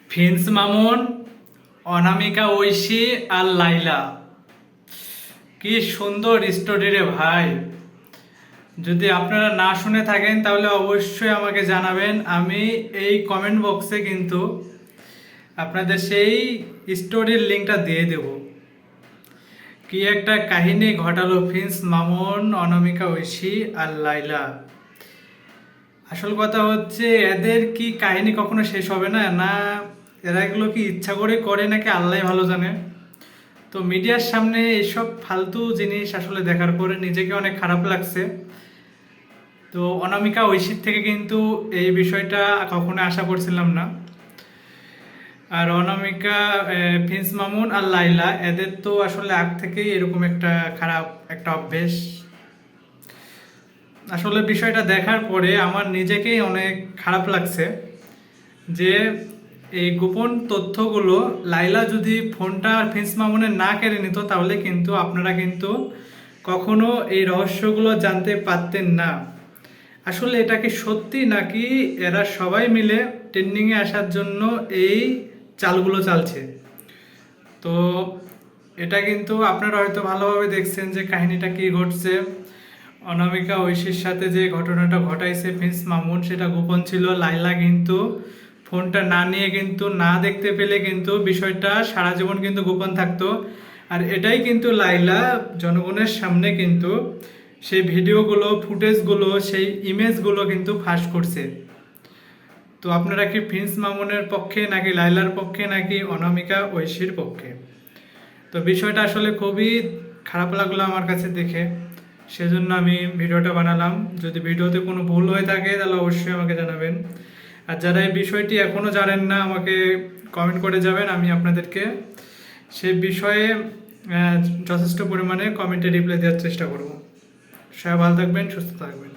Prince Mamun, অনামিকা ঐশী আর লাইলা, কি সুন্দর story রে ভাই। যদি আপনারা না শুনে থাকেন তাহলে অবশ্যই আমাকে জানাবেন, আমি এই কমেন্ট বক্সে কিন্তু আপনাদের সেই স্টোরির লিঙ্কটা দিয়ে দেব। কি একটা কাহিনী ঘটালো প্রিন্স মামুন, অনামিকা ঐশী আর লাইলা। আসল কথা হচ্ছে, এদের কি কাহিনী কখনো শেষ হবে না না? এরা এগুলো কি ইচ্ছা করে করে নাকি আল্লাহ ভালো জানে। তো মিডিয়ার সামনে এইসব ফালতু জিনিস আসলে দেখার পরে নিজেকে অনেক খারাপ লাগছে। তো অনামিকা ঐশীর থেকে কিন্তু এই বিষয়টা কখনো আশা করছিলাম না। আর অনামিকা, প্রিন্স মামুন আর লাইলা, এদের তো আসলে আগ থেকেই এরকম একটা খারাপ একটা অভ্যেস। আসলে বিষয়টা দেখার পরে আমার নিজেকেই অনেক খারাপ লাগছে যে এই গোপন তথ্যগুলো লাইলা যদি ফোনটা প্রিন্স মামুনের না কেড়ে নিত তাহলে কিন্তু আপনারা কিন্তু কখনো এই রহস্যগুলো জানতে পারতেন না। আসলে এটা কি সত্যি নাকি এরা সবাই মিলে ট্রেন্ডিংয়ে আসার জন্য এই চালগুলো চালছে? তো এটা কিন্তু আপনারা হয়তো ভালোভাবে দেখছেন যে কাহিনীটা কি ঘটছে। অনামিকা ঐশীর সাথে যে ঘটনাটা ঘটাইছে প্রিন্স মামুন, সেটা গোপন ছিল। লাইলা কিন্তু ফোনটা না নিয়ে কিন্তু না দেখতে পেলে কিন্তু বিষয়টা সারা জীবন কিন্তু গোপন থাকতো। আর এটাই কিন্তু লাইলা জনগণের সামনে কিন্তু সেই ভিডিওগুলো, ফুটেজগুলো, সেই ইমেজগুলো কিন্তু ফাঁস করছে। তো আপনারা কি প্রিন্স মামুনের পক্ষে নাকি লাইলার পক্ষে নাকি অনামিকা ঐশীর পক্ষে? তো বিষয়টা আসলে খুবই খারাপ লাগলো আমার কাছে দেখে, সেজন্য আমি ভিডিওটা বানালাম। যদি ভিডিওতে কোনো ভুল হয়ে থাকে তাহলে অবশ্যই আমাকে জানাবেন। আর যারা এই বিষয়টি এখনও জানেন না আমাকে কমেন্ট করে যাবেন, আমি আপনাদেরকে সে বিষয়ে যথেষ্ট পরিমাণে কমেন্টে রিপ্লাই দেওয়ার চেষ্টা করব। সবাই ভালো থাকবেন, সুস্থ থাকবেন।